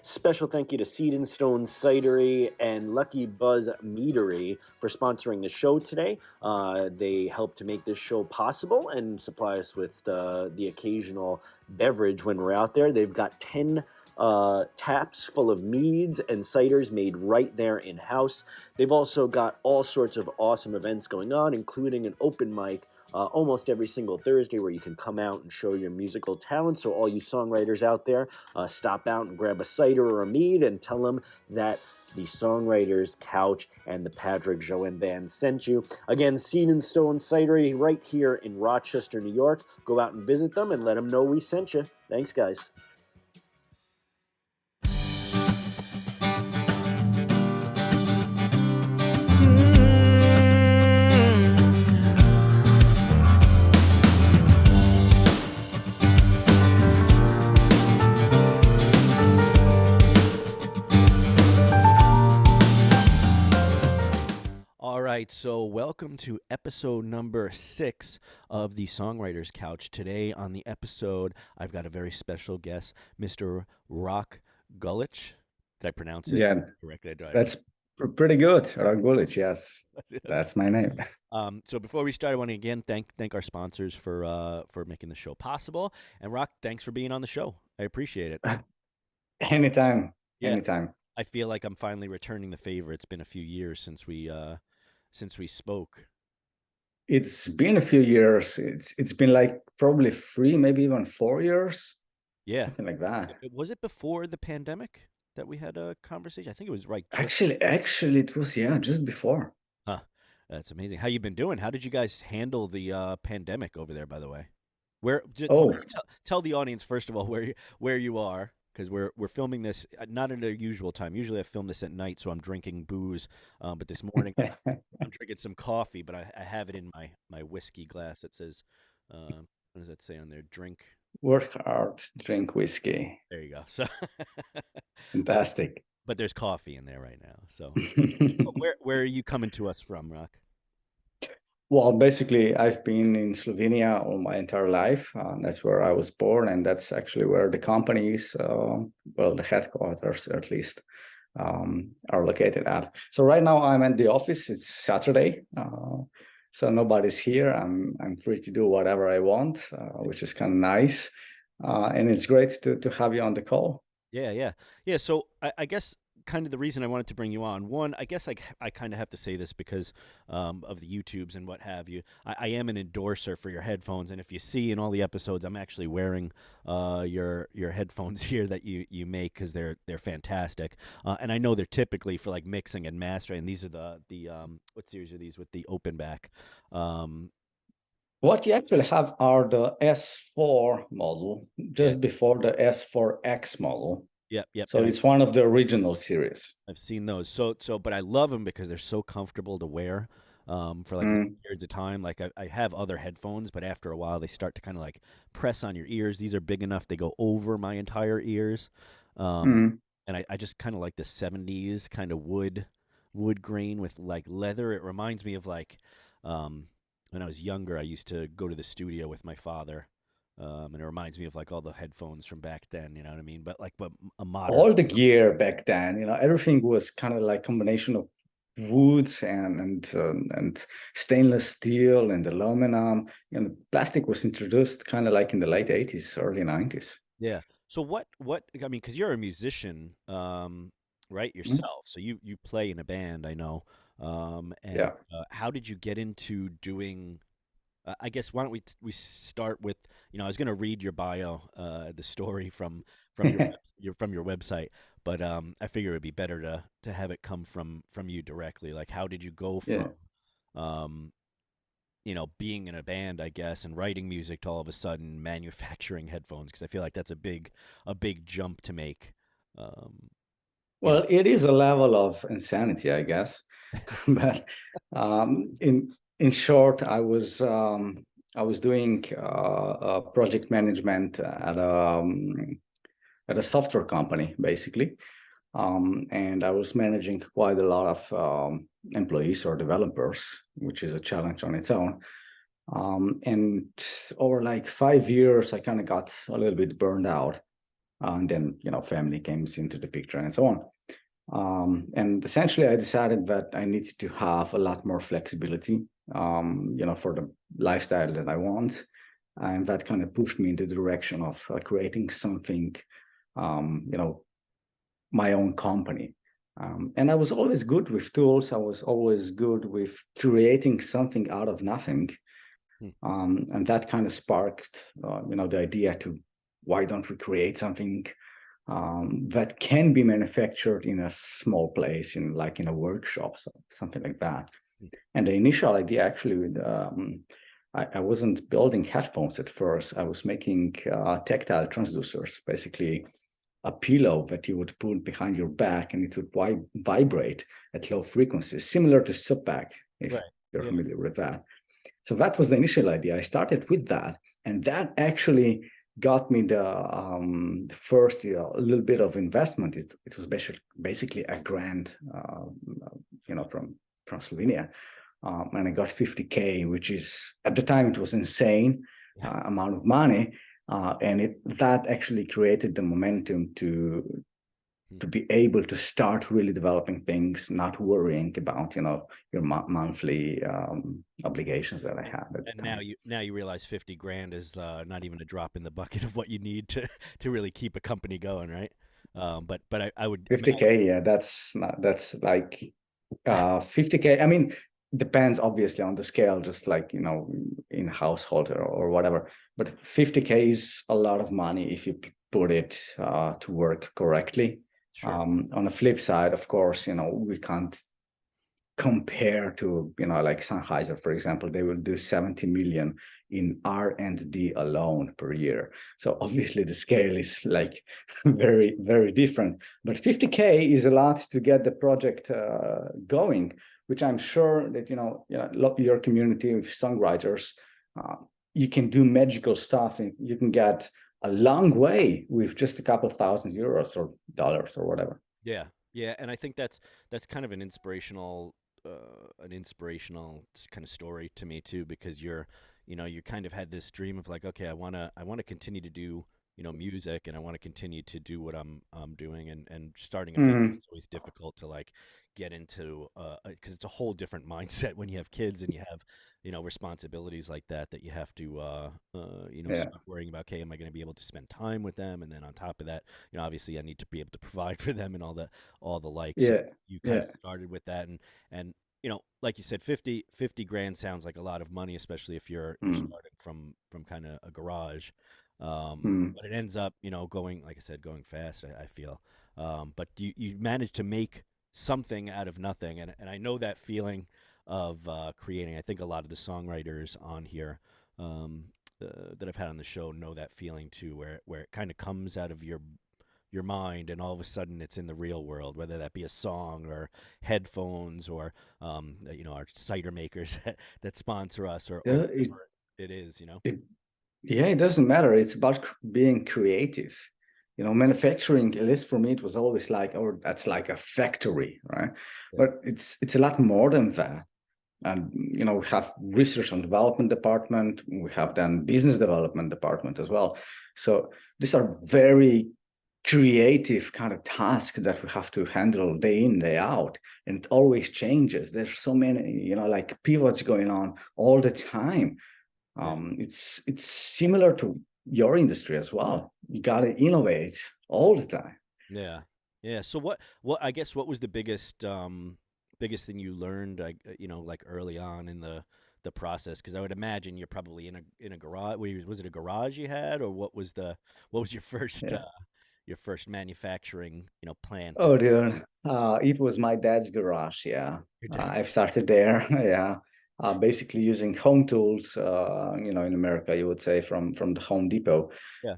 Special thank you to Seed and Stone Cidery and Lucky Buzz Meadery for sponsoring the show today. They help to make this show possible and supply us with the occasional beverage when we're out there. They've got 10 taps full of meads and ciders made right there in-house. They've also got all sorts of awesome events going on, including an open mic almost every single Thursday where you can come out and show your musical talent. So all you songwriters out there, stop out and grab a cider or a mead and tell them that the Songwriters Couch and the Patrick Jaouen Band sent you. Again, Seed and Stone Cidery right here in Rochester, New York. Go out and visit them and let them know we sent you. Thanks, guys. So welcome to episode number 6 of the Songwriters Couch. Today on the episode, I've got a very special guest, Mr. Rok Gulič. Did I pronounce it correctly? That's pretty good. Rok Gulič, yes. That's my name. So before we start, I want to again thank our sponsors for making the show possible. And Rok, thanks for being on the show. I appreciate it. Anytime. Anytime. I feel like I'm finally returning the favor. It's been a few years since we spoke. It's been a few years. It's been like probably 3, maybe even 4 years. Yeah, something like that. Was it before the pandemic that we had a conversation? I think it was right. Actually, it was just before. Huh. That's amazing. How you been doing? How did you guys handle the pandemic over there? By the way, tell the audience first of all where you are. Because we're filming this not at a usual time. Usually I film this at night, so I'm drinking booze. But this morning I'm drinking some coffee. But I have it in my whiskey glass. It says, what does that say on there? Work hard, drink whiskey. There you go. So fantastic. But there's coffee in there right now. So where are you coming to us from, Rok? Well, basically, I've been in Slovenia all my entire life. That's where I was born, and that's actually where the company is, the headquarters at least, are located at. So right now I'm at the office. It's Saturday, so nobody's here. I'm free to do whatever I want, which is kind of nice, and it's great to have you on the call. Yeah. So I guess kind of the reason I wanted to bring you on. One, I guess I kind of have to say this because of the YouTubes and what have you. I am an endorser for your headphones, and if you see in all the episodes, I'm actually wearing your headphones here that you make because they're fantastic. And I know they're typically for like mixing and mastering. And these are the what series are these with the open back? What you actually have are the S4 model, just before the S4X model. Yep. So it's one of the original series. I've seen those. So, but I love them because they're so comfortable to wear for like periods of time. Like I have other headphones, but after a while they start to kind of like press on your ears. These are big enough; they go over my entire ears. And I just kind of like the 70s kind of wood grain with like leather. It reminds me of like when I was younger, I used to go to the studio with my father. And it reminds me of like all the headphones from back then, you know what I mean? But a modern. All the gear back then, everything was kind of like combination of woods and stainless steel and aluminum. Plastic was introduced kind of like in the late 80s, early 90s. Yeah. So what I mean, because you're a musician, right, yourself. So you play in a band, I know. How did you get into doing? I guess why don't we start with, I was going to read your bio, the story from your website, but I figure it'd be better to have it come from you directly. Like, how did you go from being in a band, I guess, and writing music to all of a sudden manufacturing headphones? Because I feel like that's a big jump to make. Well, it is a level of insanity, I guess, but in short, I was doing project management at a software company, basically, and I was managing quite a lot of employees or developers, which is a challenge on its own. And over like 5 years, I kind of got a little bit burned out. And then, family came into the picture and so on. And essentially, I decided that I needed to have a lot more flexibility, for the lifestyle that I want. And that kind of pushed me in the direction of creating something, my own company. And I was always good with tools. I was always good with creating something out of nothing. And that kind of sparked, the idea to, why don't we create something that can be manufactured in a small place, in a workshop, something like that. And the initial idea actually, I wasn't building headphones at first. I was making tactile transducers, basically a pillow that you would put behind your back and it would vibrate at low frequencies, similar to SubPac, if you're familiar with that. So that was the initial idea. I started with that, and that actually got me the first a little bit of investment. It was basically a grant, from Slovenia, and I got 50K, which is, at the time, it was insane amount of money, and that actually created the momentum to be able to start really developing things, not worrying about your monthly obligations that I had at the time. Now you realize 50 grand is not even a drop in the bucket of what you need to really keep a company going, right? But I would 50K, yeah, that's like 50K. I mean, depends obviously on the scale, just like in household or whatever. But 50K is a lot of money if you put it to work correctly. Sure. On the flip side, of course, we can't compare to like Sennheiser, for example. They will do 70 million in R&D alone per year. So obviously the scale is like very, very different. But 50K is a lot to get the project going, which I'm sure that your community of songwriters, you can do magical stuff, and you can get a long way with just a couple of €1,000 or dollars or whatever. Yeah, and I think that's kind of an inspirational kind of story to me too, because you kind of had this dream of like, okay, I want to continue to do music, and I want to continue to do what I'm doing, and starting a family is always difficult to like get into, because it's a whole different mindset when you have kids and you have responsibilities like that you have to start worrying about, okay, am I going to be able to spend time with them? And then on top of that, obviously I need to be able to provide for them and all the like. So you kind of started with that, and like you said, 50 grand sounds like a lot of money, especially if you're starting from kind of a garage. But it ends up going, like I said, going fast, I feel. But you managed to make something out of nothing, and I know that feeling of creating. I think a lot of the songwriters on here that I've had on the show know that feeling too, where it kind of comes out of your mind, and all of a sudden it's in the real world, whether that be a song or headphones or our cider makers that sponsor us, or whatever it is. It doesn't matter. It's about being creative. Manufacturing, at least for me, it was always like, oh, that's like a factory, right? Yeah. But it's a lot more than that. And we have research and development department. We have then business development department as well. So these are very creative kind of tasks that we have to handle day in, day out, and it always changes. There's so many like pivots going on all the time. It's similar to your industry as well. You got to innovate all the time. Yeah. So what I guess, what was the biggest thing you learned, like early on in the process? Because I would imagine you're probably in a garage. Was it a garage you had, or what was your first your first manufacturing plant? Oh, dude, it was my dad's garage. Yeah, I've started there. Yeah. Basically using home tools, in America, you would say from the Home Depot. Yeah.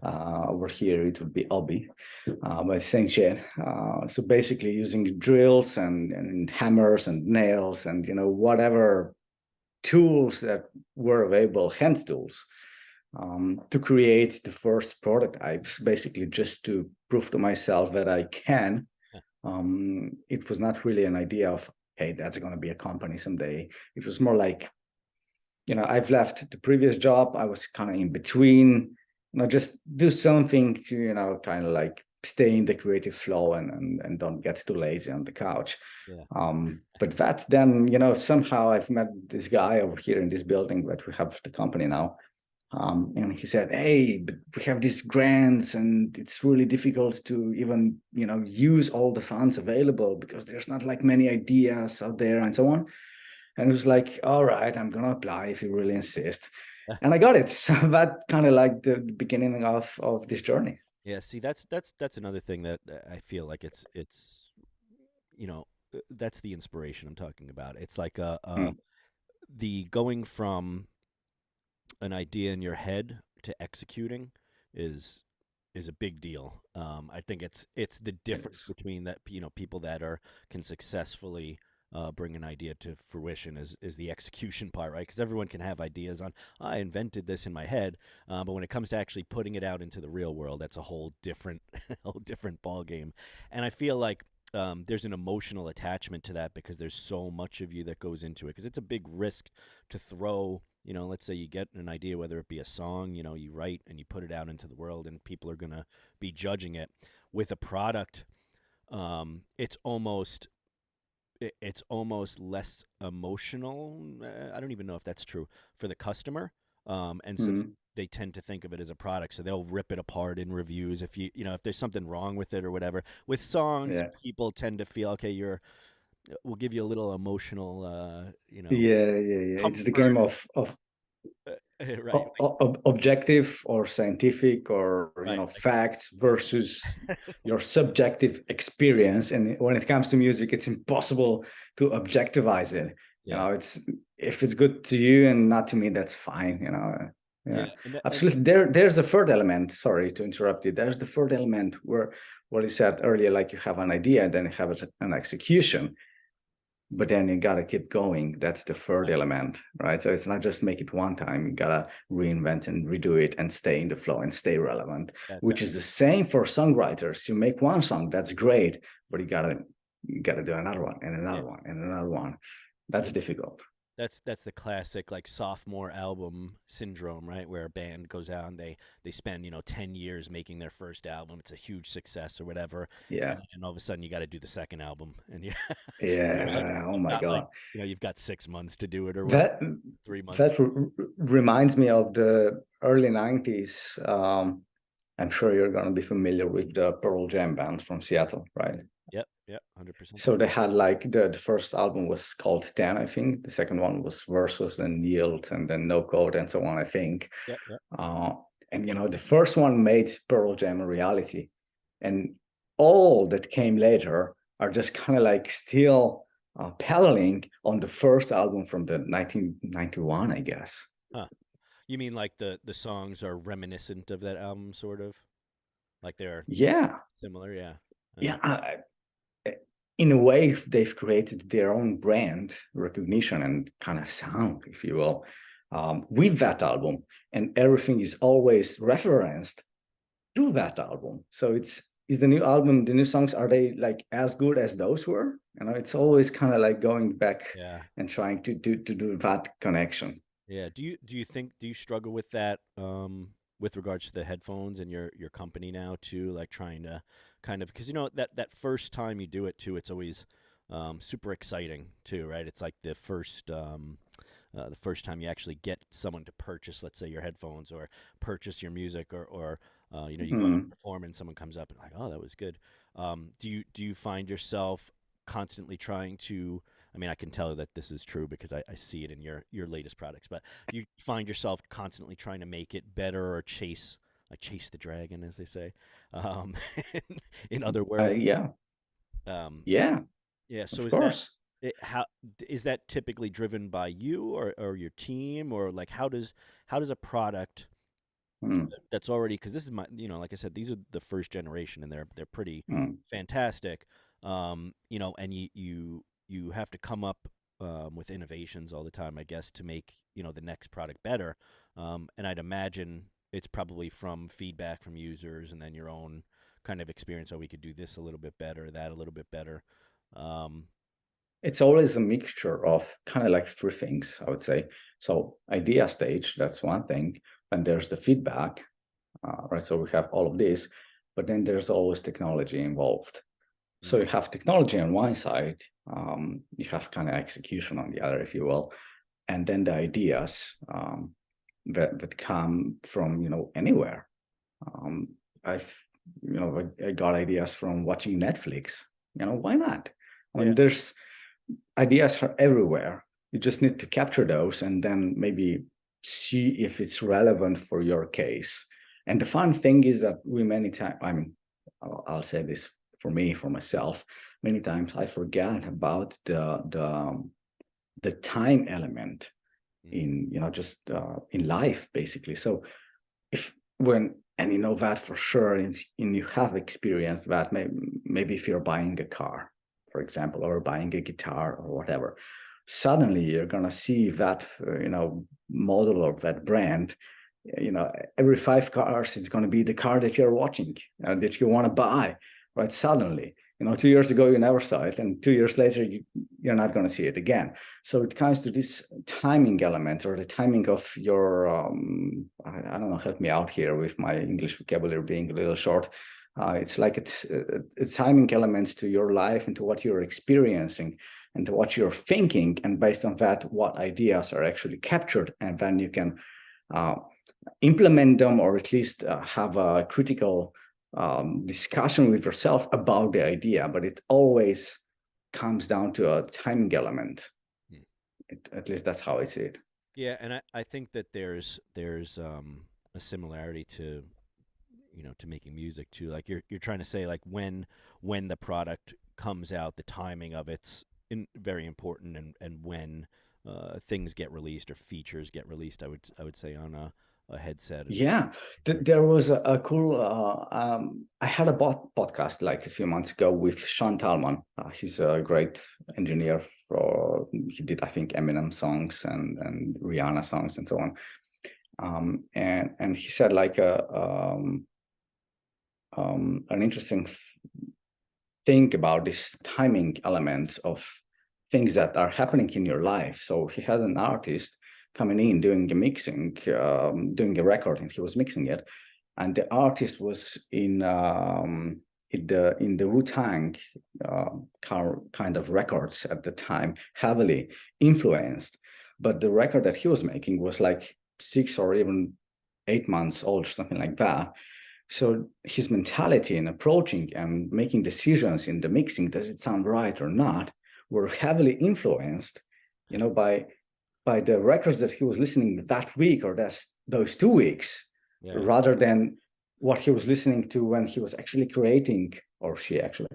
Over here, it would be Albi, but same shit. So basically using drills and hammers and nails and, whatever tools that were available, hand tools, to create the first prototypes, basically just to prove to myself that I can. It was not really an idea of, hey, that's going to be a company someday. It was more like, I've left the previous job. I was kind of in between just do something to kind of like stay in the creative flow and don't get too lazy on the couch. Yeah. But that then somehow I've met this guy over here in this building that we have the company now. And he said, hey, but we have these grants and it's really difficult to even, use all the funds available because there's not like many ideas out there and so on. And it was like, all right, I'm going to apply if you really insist. And I got it. So that kind of like the beginning of this journey. Yeah. See, that's another thing that I feel like it's, that's the inspiration I'm talking about. It's like the going from an idea in your head to executing is a big deal. I think it's the difference between that people that can successfully bring an idea to fruition is the execution part, right? Because everyone can have ideas on I invented this in my head, but when it comes to actually putting it out into the real world, that's a whole different ball game. And I feel like there's an emotional attachment to that because there's so much of you that goes into it. Because it's a big risk to throw. Let's say you get an idea, whether it be a song, you write and you put it out into the world and people are going to be judging it. With a product, it's almost less emotional. I don't even know if that's true for the customer. And so they tend to think of it as a product. So they'll rip it apart in reviews. If if there's something wrong with it or whatever. With songs, people tend to feel, okay, we'll give you a little emotional, It's the game of right. objective or scientific or facts versus your subjective experience. And when it comes to music, it's impossible to objectivize it. It's if it's good to you and not to me, that's fine. Absolutely. There's the third element. Sorry to interrupt you. There's the third element where what you said earlier, like you have an idea, then you have an execution. But then you gotta keep going. That's the third element, right? So it's not just make it one time. You gotta reinvent and redo it and stay in the flow and stay relevant, which is the same for songwriters. You make one song, that's great, but you gotta do another one and another one and another one. That's difficult. That's the classic like sophomore album syndrome, right? Where a band goes out and they spend 10 years making their first album. It's a huge success or whatever. Yeah. And all of a sudden you got to do the second album, and yeah. Oh my God. Like, you've got 6 months to do it or that 3 months. That reminds me of the early 90s. I'm sure you're going to be familiar with the Pearl Jam band from Seattle, right? Yep, 100%. So they had like the first album was called 10, I think. The second one was Versus and Yield and then No Code and so on, I think. Yep. And the first one made Pearl Jam a reality. And all that came later are just kind of like still pedaling on the first album from the 1991, I guess. You mean like the songs are reminiscent of that album, sort of? Like they're similar, yeah. In a way, they've created their own brand recognition and kind of sound, if you will, with that album. And everything is always referenced to that album. So is the new album, the new songs, are they like as good as those were? It's always kind of like going back and trying to do that connection. Yeah. Do you struggle with that with regards to the headphones and your company now too, like trying to kind of, because that first time you do it too, it's always super exciting too, right? It's like the first time you actually get someone to purchase, let's say, your headphones or purchase your music, or you go and perform and someone comes up and like, oh, that was good. Do you find yourself constantly trying to, I mean, I can tell that this is true because I see it in your latest products, but you find yourself constantly trying to make it better or chase the dragon, as they say, in other words. So of course. How is that typically driven by you or your team, or like how does a product that's already, because this is my, like I said, these are the first generation and they're pretty fantastic, and you have to come up with innovations all the time, I guess, to make the next product better, and I'd imagine it's probably from feedback from users and then your own kind of experience. Oh, we could do this a little bit better, that a little bit better. It's always a mixture of kind of like three things, I would say. So idea stage, that's one thing. And there's the feedback. right? So we have all of this, but then there's always technology involved. So you have technology on one side, you have kind of execution on the other, if you will, and then the ideas that come from anywhere. I got ideas from watching Netflix. Why not? I mean, there's ideas are everywhere. You just need to capture those and then maybe see if it's relevant for your case. And the fun thing is that we many times, I mean, I'll say this for myself, many times I forget about the time element in just in life, basically. So and you know that for sure, and you have experienced that, maybe if you're buying a car, for example, or buying a guitar or whatever, suddenly you're gonna see that model or that brand. Every 5 cars, it's going to be the car that you're watching, that you want to buy, right? Suddenly, 2 years ago, you never saw it. And 2 years later, you're not going to see it again. So it comes to this timing element, or the timing of your, I don't know, help me out here with my English vocabulary being a little short. It's like a timing element to your life and to what you're experiencing and to what you're thinking. And based on that, what ideas are actually captured. And then you can implement them, or at least have a critical discussion with yourself about the idea. But it always comes down to a timing element. At least that's how I see it. Yeah, and I think that there's a similarity to to making music too. Like you're trying to say, like when the product comes out, the timing of it's very important, and when things get released or features get released, I would say on a headset. Yeah, there was a cool. I had a podcast like a few months ago with Sean Talman. He's a great engineer. He did, I think, Eminem songs and Rihanna songs and so on. And he said like an interesting thing about this timing element of things that are happening in your life. So he had an artist coming in, doing a mixing, doing a record, and he was mixing it. And the artist was in the Wu-Tang kind of records at the time, heavily influenced. But the record that he was making was like 6 or even 8 months old, something like that. So his mentality in approaching and making decisions in the mixing, does it sound right or not, were heavily influenced, by the records that he was listening that week or those 2 weeks, rather than what he was listening to when he was actually creating, or she actually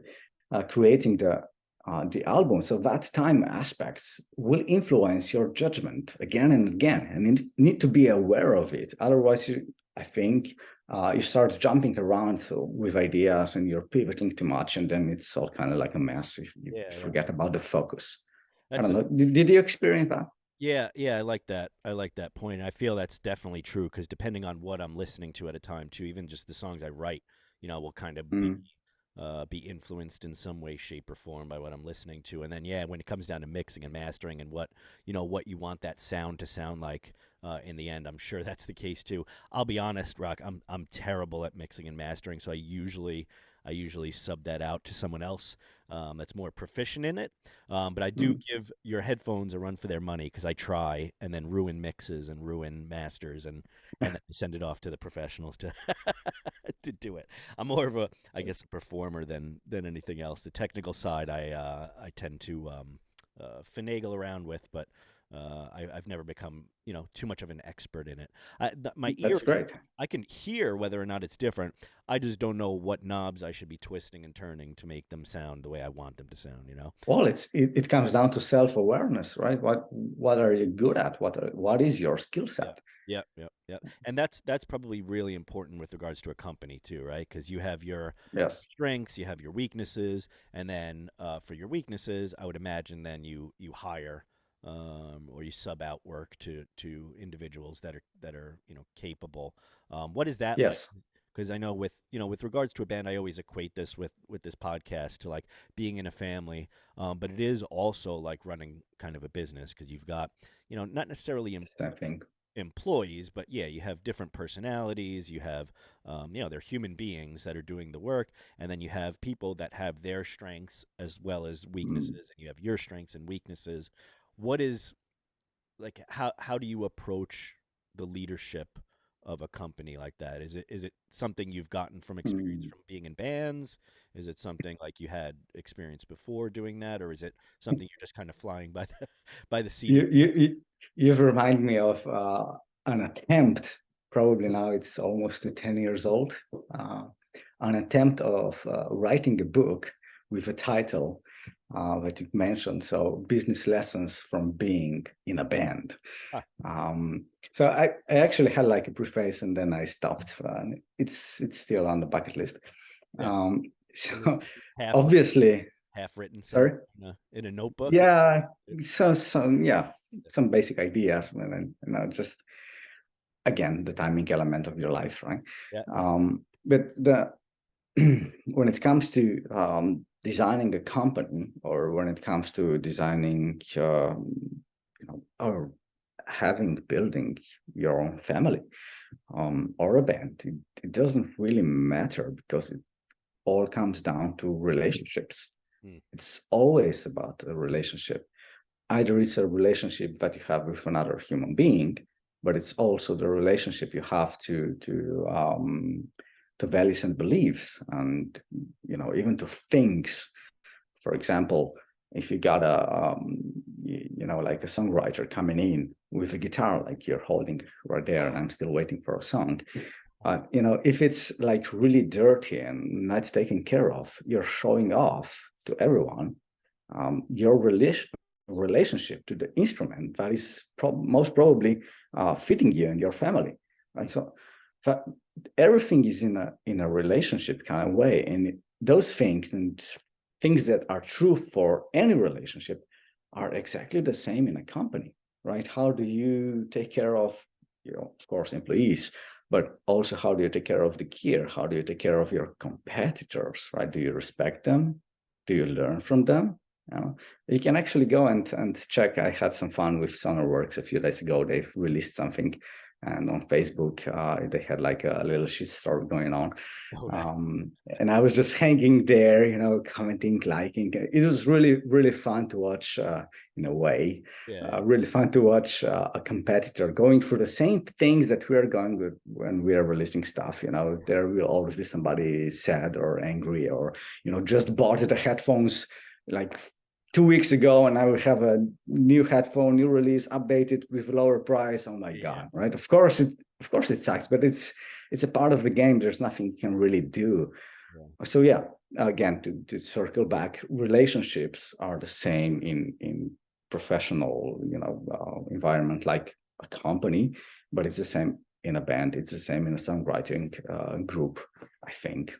creating the album. So that time aspects will influence your judgment again and again, and you need to be aware of it. Otherwise, I think you start jumping around with ideas and you're pivoting too much, and then it's all kind of like a mess if you forget about the focus. I don't know. Did you experience that? Yeah, I like that. I like that point. I feel that's definitely true, because depending on what I'm listening to at a time too, even just the songs I write, will kind of be influenced in some way, shape, or form by what I'm listening to. And then when it comes down to mixing and mastering and what you want that sound to sound like in the end, I'm sure that's the case too. I'll be honest, Rok, I'm terrible at mixing and mastering, so I usually sub that out to someone else that's more proficient in it. But I do give your headphones a run for their money, because I try and then ruin mixes and ruin masters, and then send it off to the professionals to to do it. I'm more of a performer than anything else. The technical side I tend to finagle around with, but I've never become too much of an expert in it. My ear, that's great. I can hear whether or not it's different. I just don't know what knobs I should be twisting and turning to make them sound the way I want them to sound. Well, it comes down to self-awareness, right? What are you good at? What is your skill set? Yeah. And that's probably really important with regards to a company too, right? Because you have your strengths, you have your weaknesses, and then for your weaknesses, I would imagine then you hire or you sub out work to individuals that are capable. What is that like? Because I know with regards to a band, I always equate this with this podcast to like being in a family, but it is also like running kind of a business, because you've got not necessarily Same thing. employees, but yeah, you have different personalities. You have, they're human beings that are doing the work, and then you have people that have their strengths as well as weaknesses, and you have your strengths and weaknesses. What is like how do you approach the leadership of a company like that? Is it something you've gotten from experience from being in bands? Is it something like you had experience before doing that, or is it something you're just kind of flying by the by the seat? You've reminded me of an attempt, probably now it's almost 10 years old, an attempt of writing a book with a title that you've mentioned, so business lessons from being in a band. So I actually had like a preface and then I stopped. It's still on the bucket list. So half obviously, half written, sorry, in a notebook. Yeah, so some basic ideas, and just again the timing element of your life, right? But when it comes to designing a company, or when it comes to designing or building your own family, or a band, it doesn't really matter, because it all comes down to relationships. It's always about a relationship. Either it's a relationship that you have with another human being, but it's also the relationship you have to values and beliefs, and even to things. For example, if you got like a songwriter coming in with a guitar like you're holding right there, and I'm still waiting for a song. If it's like really dirty and not taken care of, you're showing off to everyone your relationship to the instrument that is most probably fitting you and your family, right? So everything is in a relationship kind of way, and those things and things that are true for any relationship are exactly the same in a company, right? How do you take care of, of course, employees, but also how do you take care of the gear? How do you take care of your competitors, right? Do you respect them? Do you learn from them? You can actually go and check. I had some fun with SonarWorks a few days ago. They've released something, and on Facebook they had like a little shit story going on. And I was just hanging there, commenting, liking. It was really, really fun to watch, in a way. Really fun to watch a competitor going through the same things that we are going with when we are releasing stuff. There will always be somebody sad or angry, or just bought the headphones like 2 weeks ago, and I will have a new headphone, new release, updated with lower price. Oh my God, right? Of course it sucks, but it's a part of the game. There's nothing you can really do. So again, to circle back, relationships are the same in professional, environment, like a company, but it's the same in a band. It's the same in a songwriting group, I think.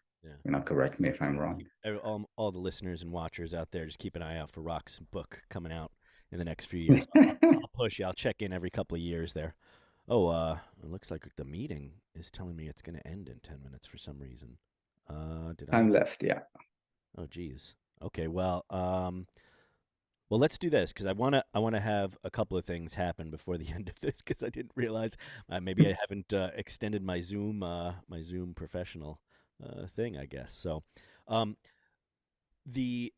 Correct me if I'm wrong. All the listeners and watchers out there, just keep an eye out for Rok's book coming out in the next few years. I'll push you. I'll check in every couple of years there. It looks like the meeting is telling me it's going to end in 10 minutes for some reason. Time left, yeah. Oh, geez. Okay, well, let's do this, because I want to have a couple of things happen before the end of this, because I didn't realize maybe I haven't extended my Zoom professional thing, I guess. So the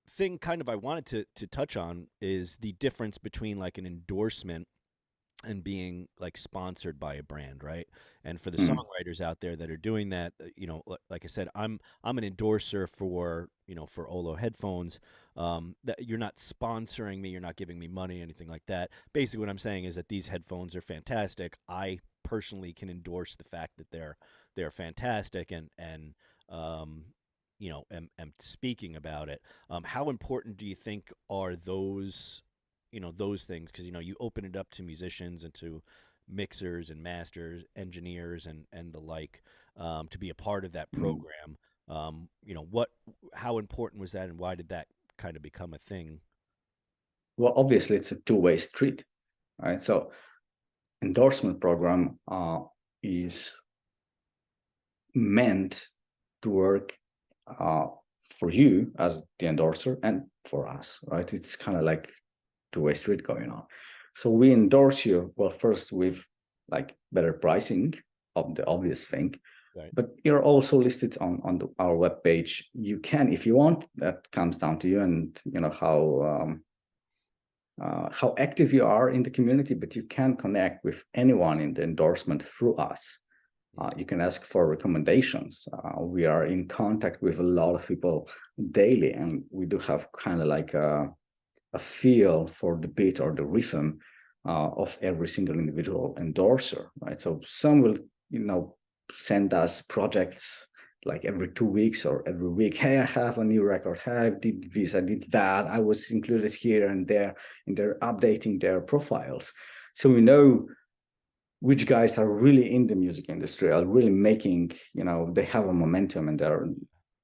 thing kind of I wanted to touch on is the difference between like an endorsement and being like sponsored by a brand, right? And for the songwriters out there that are doing that, like I said, I'm an endorser for for Ollo headphones. That you're not sponsoring me, you're not giving me money, anything like that. Basically, what I'm saying is that these headphones are fantastic. I personally can endorse the fact that they're fantastic, and am speaking about it. How important do you think are those those things? Because you open it up to musicians and to mixers and masters, engineers, and the like, to be a part of that program. How important was that, and why did that kind of become a thing? Well, obviously it's a two-way street, right? So endorsement program is meant to work for you as the endorser and for us, right? It's kind of like two-way street going on. So we endorse you, well, first with like better pricing of the obvious thing, Right. but you're also listed on our webpage. You can, if you want, that comes down to you and how active you are in the community, but you can connect with anyone in the endorsement through us. You can ask for recommendations. We are in contact with a lot of people daily, and we do have kind of like a feel for the beat or the rhythm of every single individual endorser, right? So some will, send us projects like every 2 weeks or every week. Hey, I have a new record. Hey, I did this, I did that. I was included here and there, and they're updating their profiles. So we know which guys are really in the music industry, are really making, they have a momentum and they're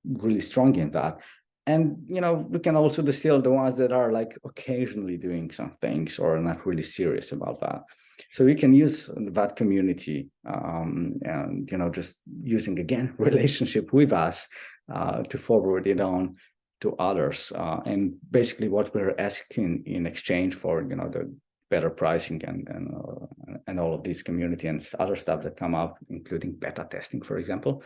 really strong in that. And, we can also distill the ones that are like occasionally doing some things or not really serious about that. So we can use that community and, just using, again, relationship with us to forward it on to others. And basically what we're asking in exchange for, the better pricing and all of this community and other stuff that come up, including beta testing, for example,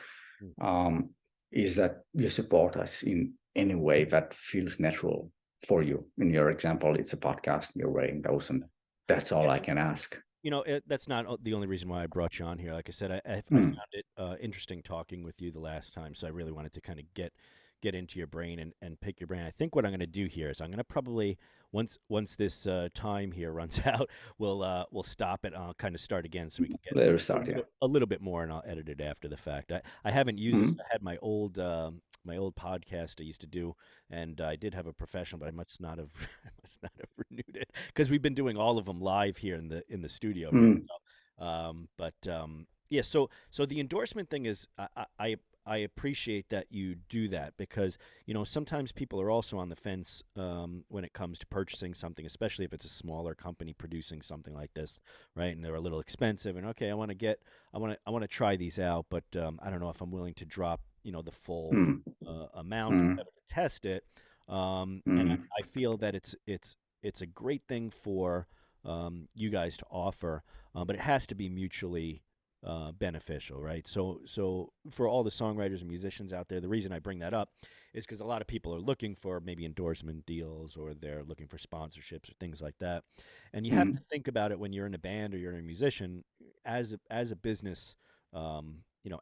is that you support us in any way that feels natural for you. In your example, it's a podcast, you're wearing those, and that's all I can ask. That's not the only reason why I brought you on here. Like I said, I found it interesting talking with you the last time, so I really wanted to kind of get into your brain and pick your brain. I think what I'm going to do here is I'm going to probably once this time here runs out, we'll stop it. And I'll kind of start again so we can get a little bit more, and I'll edit it after the fact. I haven't used this. I had my old podcast I used to do, and I did have a professional, but I must not have renewed it because we've been doing all of them live here in the studio. Here. So, yeah. So the endorsement thing is I appreciate that you do that because, sometimes people are also on the fence when it comes to purchasing something, especially if it's a smaller company producing something like this, right? And they're a little expensive. And okay, I want to try these out, but I don't know if I'm willing to drop, the full amount to test it. And I feel that it's a great thing for you guys to offer, but it has to be mutually beneficial, right? So for all the songwriters and musicians out there, the reason I bring that up is because a lot of people are looking for maybe endorsement deals or they're looking for sponsorships or things like that. And you have to think about it when you're in a band or you're a musician as a business.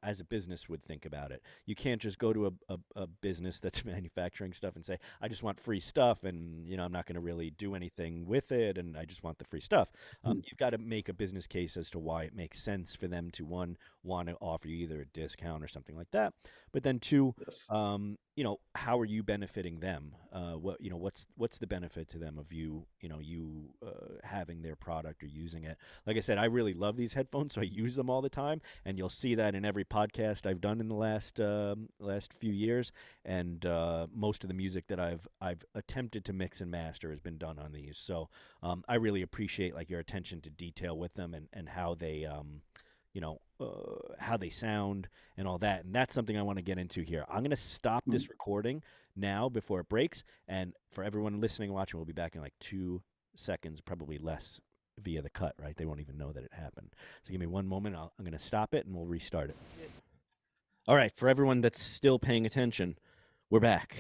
As a business would think about it. You can't just go to a business that's manufacturing stuff and say, I just want free stuff and, I'm not going to really do anything with it and I just want the free stuff. You've got to make a business case as to why it makes sense for them to, one, want to offer you either a discount or something like that. But then two, yes. How are you benefiting them? What's the benefit to them of you having their product or using it? Like I said, I really love these headphones, so I use them all the time, and you'll see that in every podcast I've done in the last few years. And most of the music that I've attempted to mix and master has been done on these. So I really appreciate like your attention to detail with them and how they how they sound and all that. And that's something I want to get into here. I'm going to stop this recording now before it breaks. And for everyone listening and watching, we'll be back in like 2 seconds, probably less via the cut, right? They won't even know that it happened. So give me one moment. I'm going to stop it and we'll restart it. All right. For everyone that's still paying attention, we're back.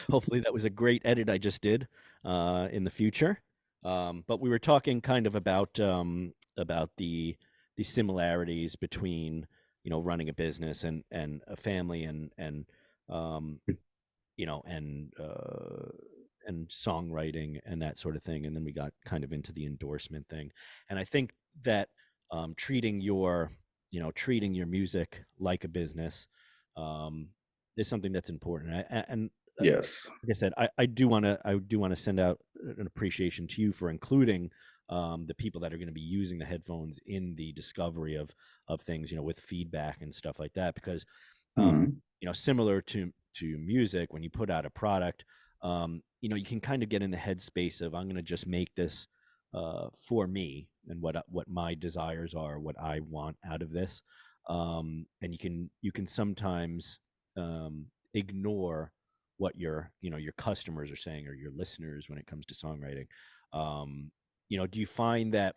Hopefully that was a great edit I just did in the future. But we were talking kind of about the similarities between running a business and a family and songwriting and that sort of thing, and then we got kind of into the endorsement thing. And I think that treating your music like a business is something that's important. Yes. Like I said, I do want to send out an appreciation to you for including the people that are going to be using the headphones in the discovery of things, with feedback and stuff like that. Because similar to music, when you put out a product, you can kind of get in the headspace of I'm going to just make this for me and what my desires are, what I want out of this, and you can sometimes ignore what your customers are saying or your listeners when it comes to songwriting. do you find that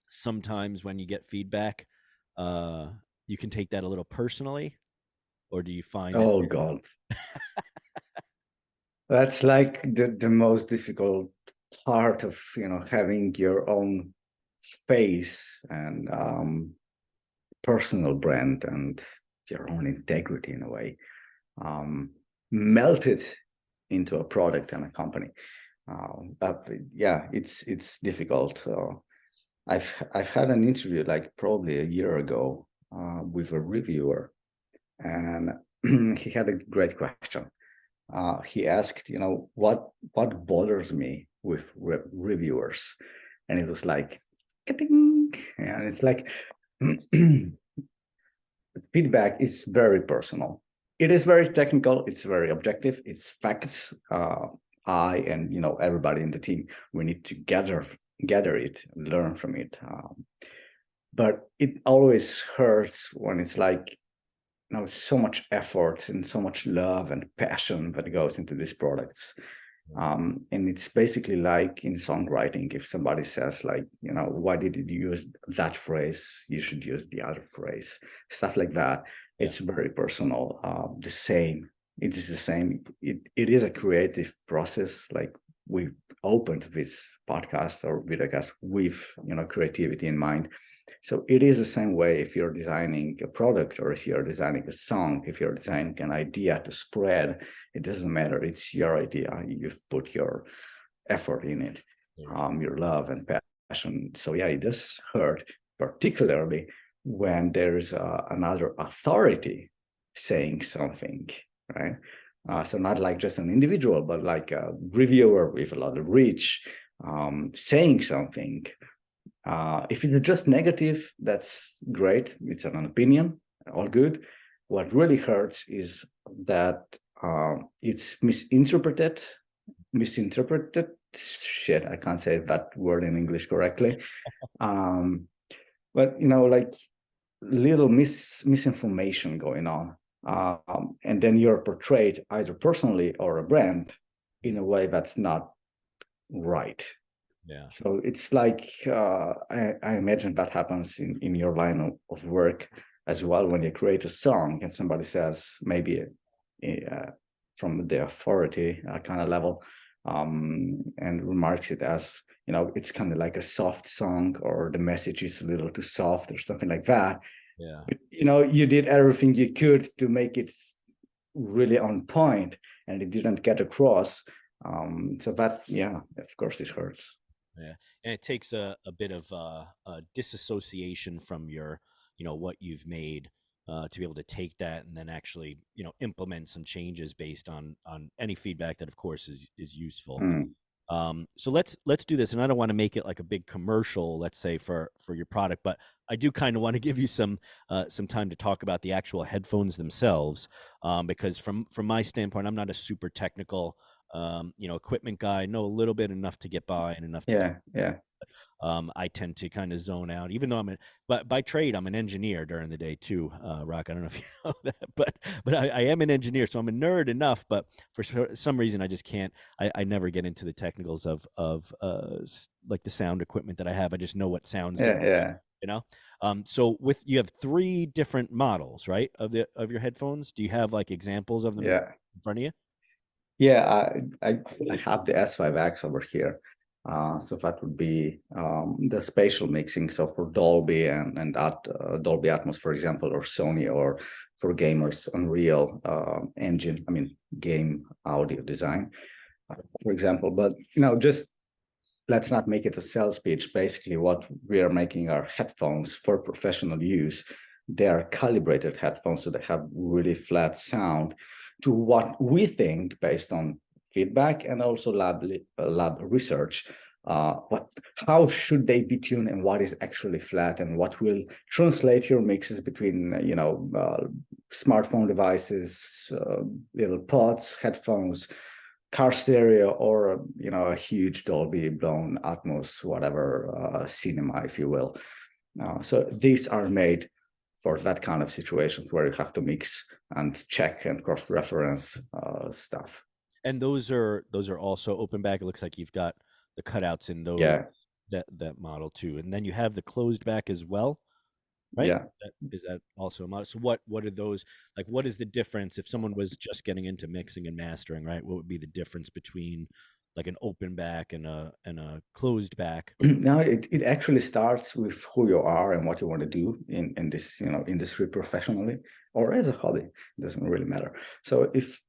sometimes when you get feedback, you can take that a little personally, or do you find that? Oh God, that's like the most difficult part of having your own face and personal brand and your own integrity in a way, melted into a product and a company. But yeah, it's difficult. I've had an interview like probably a year ago with a reviewer, and he had a great question. He asked, what bothers me with reviewers, and it was like, ka-ding! And it's like feedback is very personal. It is very technical. It's very objective. It's facts. I and everybody in the team, we need to gather it, learn from it. But it always hurts when it's like so much effort and so much love and passion that goes into these products. And it's basically like in songwriting, if somebody says like, why did you use that phrase? You should use the other phrase, stuff like that. Yeah. It's very personal. The same. It is the same. It is a creative process. Like we opened this podcast or videocast with, creativity in mind. So it is the same way if you're designing a product or if you're designing a song, if you're designing an idea to spread, it doesn't matter. It's your idea. You've put your effort in it, your love and passion. So yeah, it does hurt, particularly when there's another authority saying something, right? So not like just an individual, but like a reviewer with a lot of reach saying something. If it's just negative, that's great. It's an opinion, all good. What really hurts is that it's misinterpreted. Shit, I can't say that word in English correctly. But like little misinformation going on, and then you're portrayed either personally or a brand in a way that's not right. Yeah. So it's like I imagine that happens in your line of work as well when you create a song and somebody says maybe from the authority kind of level and remarks it as it's kind of like a soft song or the message is a little too soft or something like that. Yeah. But, you did everything you could to make it really on point and it didn't get across. So that, yeah, of course it hurts. Yeah, and it takes a bit of a disassociation from your, what you've made to be able to take that and then actually, implement some changes based on any feedback that, of course, is useful. So let's do this, and I don't want to make it like a big commercial, let's say for your product, but I do kind of want to give you some time to talk about the actual headphones themselves, because from my standpoint, I'm not a super technical equipment guy. I know a little bit, enough to get by and enough to I tend to kind of zone out, even though but by trade, I'm an engineer during the day too, Rok. I don't know if you know that, but I am an engineer, so I'm a nerd enough, but for some reason, I just can't, I never get into the technicals of like the sound equipment that I have. I just know what sounds good. Yeah. So you have 3 different models, right? Of your headphones. Do you have like examples of them in front of you? Yeah, I have the S5X over here. So that would be the spatial mixing. So for Dolby and Dolby Atmos, for example, or Sony, or for gamers, Unreal Engine, game audio design, for example. But, just let's not make it a sales pitch. Basically, what we are making are headphones for professional use. They are calibrated headphones, so they have really flat sound to what we think based on feedback and also lab research. How should they be tuned and what is actually flat and what will translate your mixes between smartphone devices, little pods, headphones, car stereo, or a huge Dolby blown Atmos, whatever, cinema, if you will. So these are made for that kind of situations where you have to mix and check and cross-reference stuff. And those are also open back. It looks like you've got the cutouts in those. that model too. And then you have the closed back as well, right? Yeah. Is that also a model? So what are those, like, what is the difference if someone was just getting into mixing and mastering, right? What would be the difference between like an open back and a closed back? Now it actually starts with who you are and what you want to do in this industry professionally or as a hobby. It doesn't really matter. So if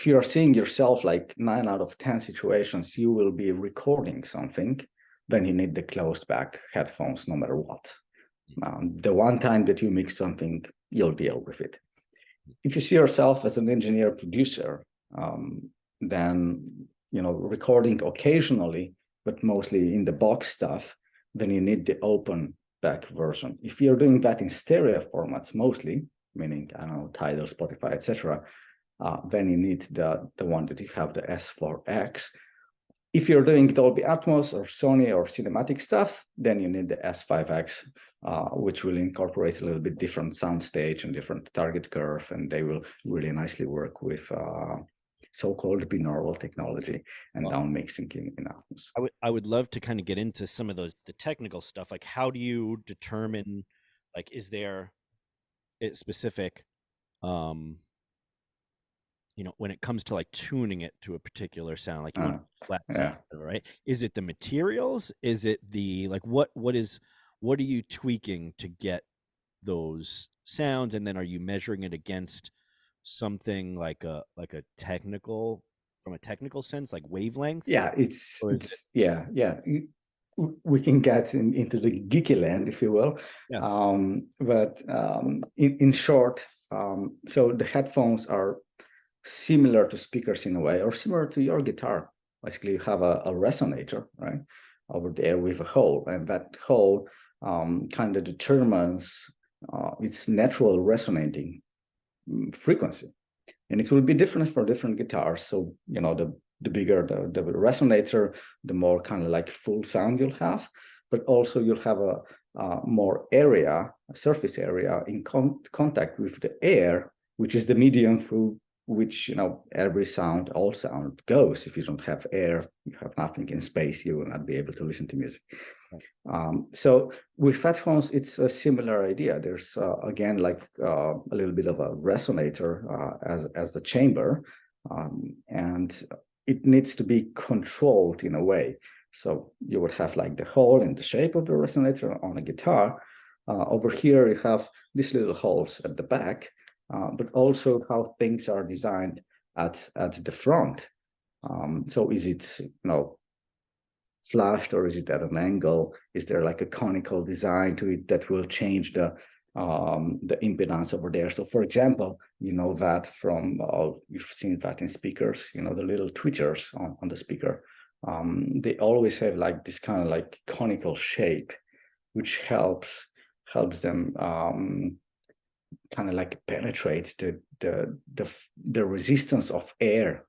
you are seeing yourself like 9 out of 10 situations, you will be recording something, then you need the closed back headphones no matter what. The one time that you mix something, you'll deal with it. If you see yourself as an engineer producer, then recording occasionally, but mostly in the box stuff, then you need the open back version. If you're doing that in stereo formats mostly, meaning I don't know, Tidal, Spotify, etc., then you need the one that you have, the S4X. If you're doing Dolby Atmos or Sony or cinematic stuff, then you need the S5X, which will incorporate a little bit different sound stage and different target curve, and they will really nicely work with so-called binaural technology and down mixing in Atmos. I would love to kind of get into some of the technical stuff. Like, how do you determine, like, is there a specific when it comes to like tuning it to a particular sound, like you want flat sound, right? Is it the materials? Is it the, like, what are you tweaking to get those sounds? And then are you measuring it against something like a technical, from a technical sense, like wavelengths? Yeah, yeah. We can get into the geeky land, if you will. Yeah. But in short, so the headphones are similar to speakers in a way, or similar to your guitar. Basically, you have a resonator, right, over there with a hole, and that hole kind of determines its natural resonating frequency, and it will be different for different guitars. So the bigger the resonator, the more kind of like full sound you'll have, but also you'll have a more area, a surface area in contact with the air, which is the medium through which all sound goes. If you don't have air, you have nothing in space, you will not be able to listen to music. So with headphones, it's a similar idea. There's again like a little bit of a resonator as the chamber, and it needs to be controlled in a way. So you would have like the hole in the shape of the resonator on a guitar. Over here you have these little holes at the back, but also how things are designed at the front. So is it flashed, or is it at an angle? Is there like a conical design to it that will change the impedance over there? So for example, that from you've seen that in speakers, the little tweeters on the speaker, they always have like this kind of like conical shape, which helps them kind of like penetrate the resistance of air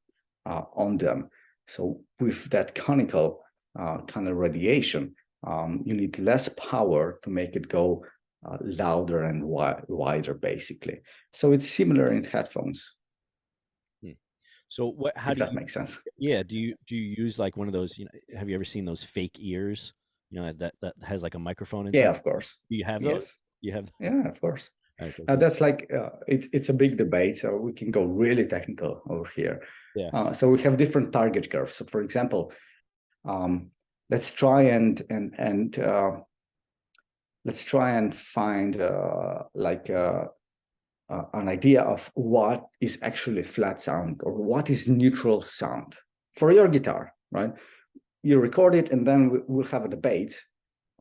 on them. So with that conical kind of radiation, you need less power to make it go louder and wider, basically. So it's similar in headphones. So how if that makes sense? Yeah. Do you use like one of those? Have you ever seen those fake ears? That has like a microphone inside. Yeah, of course. Do you have those? You have? Yeah, of course. Okay, that's like it's a big debate, so we can go really technical over here. Yeah. So we have different target curves. So for example, let's try and find an idea of what is actually flat sound, or what is neutral sound for your guitar, right? You record it, and then we'll have a debate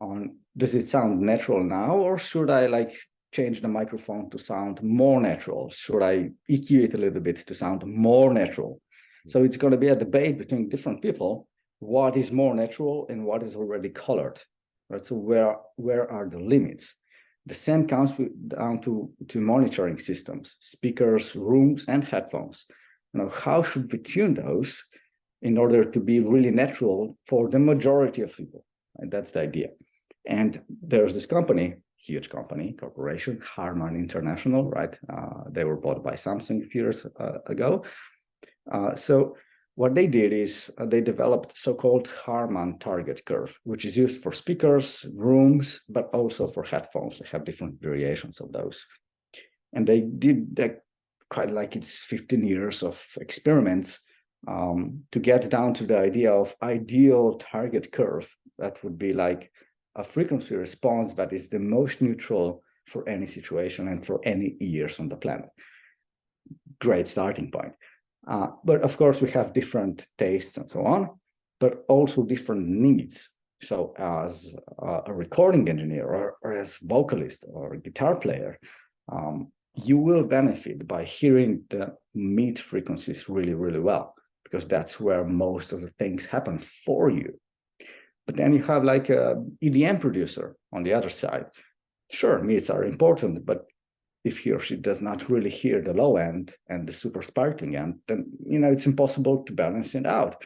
on, does it sound natural now, or should I like change the microphone to sound more natural? Should I EQ it a little bit to sound more natural? So it's going to be a debate between different people, what is more natural and what is already colored, right? So where are the limits? The same comes down to monitoring systems, speakers, rooms, and headphones. How should we tune those in order to be really natural for the majority of people? And that's the idea. And there's this company, huge company, corporation, Harman International, right? They were bought by Samsung a few years ago. So what they did is they developed so-called Harman target curve, which is used for speakers, rooms, but also for headphones. They have different variations of those. And they did that quite like it's 15 years of experiments to get down to the idea of ideal target curve. That would be like a frequency response that is the most neutral for any situation and for any ears on the planet. Great starting point. But of course, we have different tastes and so on, but also different needs. So as a recording engineer or as vocalist or guitar player, you will benefit by hearing the mid frequencies really, really well, because that's where most of the things happen for you. But then you have like a EDM producer on the other side. Sure, mids are important, but if he or she does not really hear the low end and the super sparkling end, then it's impossible to balance it out.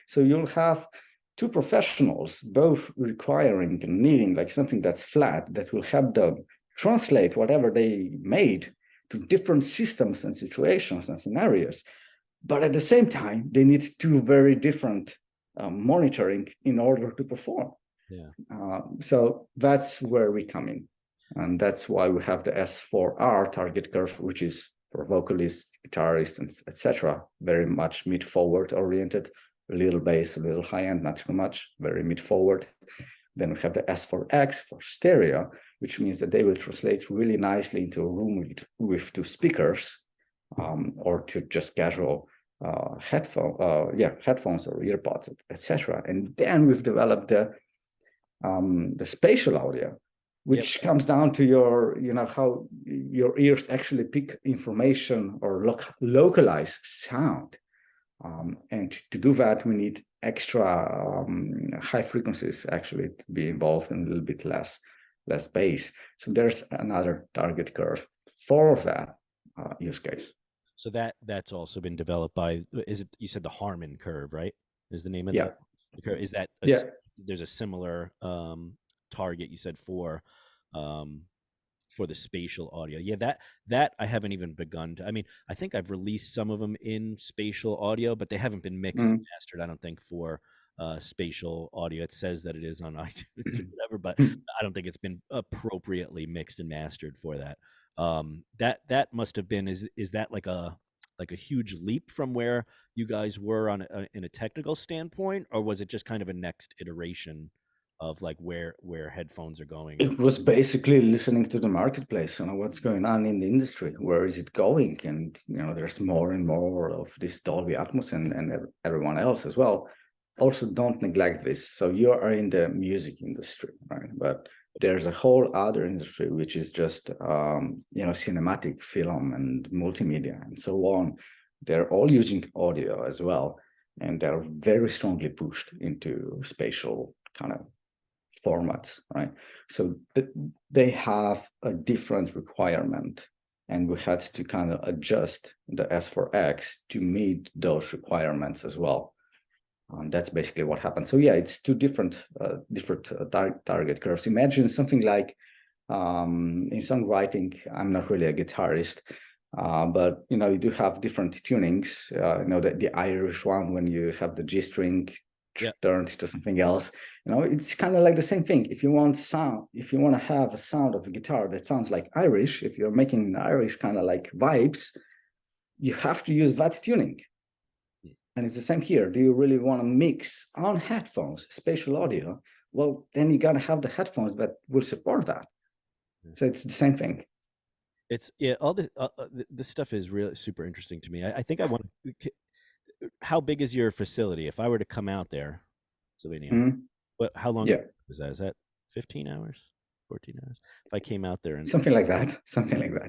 So you'll have two professionals both requiring and needing like something that's flat that will help them translate whatever they made to different systems and situations and scenarios. But at the same time, they need two very different monitoring in order to perform. Yeah. So that's where we come in. And that's why we have the S4R target curve, which is for vocalists, guitarists, and etc. Very much mid-forward oriented, a little bass, a little high-end, not too much, very mid-forward. Then we have the S4X for stereo, which means that they will translate really nicely into a room with two speakers or to just casual headphones or earpods, etc. And then we've developed the spatial audio, which comes down to your, how your ears actually pick information or localize sound. And to do that, we need extra high frequencies actually to be involved and a little bit less bass. So there's another target curve for that use case. So that's also been developed by, you said the Harman curve, right? Is the name of the curve? Is that, there's a similar target you said for the spatial audio? Yeah, that I haven't even begun to. I mean, I think I've released some of them in spatial audio, but they haven't been mixed and mastered, I don't think, for spatial audio. It says that it is on iTunes or whatever, but I don't think it's been appropriately mixed and mastered for that. That must have been, is that like a huge leap from where you guys were in a technical standpoint, or was it just kind of a next iteration of like where headphones are going? It was basically listening to the marketplace, what's going on in the industry, where is it going? And there's more and more of this Dolby Atmos and everyone else as well. Also, don't neglect this. So you are in the music industry, right? But there's a whole other industry which is just cinematic film and multimedia and so on. They're all using audio as well, and they're very strongly pushed into spatial kind of formats, right? So they have a different requirement, and we had to kind of adjust the S4X to meet those requirements as well. That's basically what happened. So yeah, it's two different target curves. Imagine something like in songwriting, I'm not really a guitarist, but you do have different tunings. The Irish one, when you have the G string turned to something else, it's kind of like the same thing. If you want to have a sound of a guitar that sounds like Irish, if you're making Irish kind of like vibes, you have to use that tuning. And it's the same here. Do you really want to mix on headphones, spatial audio? Well, then you got to have the headphones that will support that. So it's the same thing. It's all this stuff is really super interesting to me. I think I want to. How big is your facility? If I were to come out there, Slovenia, how long was that? Is that 15 hours, 14 hours? If I came out there and something like that,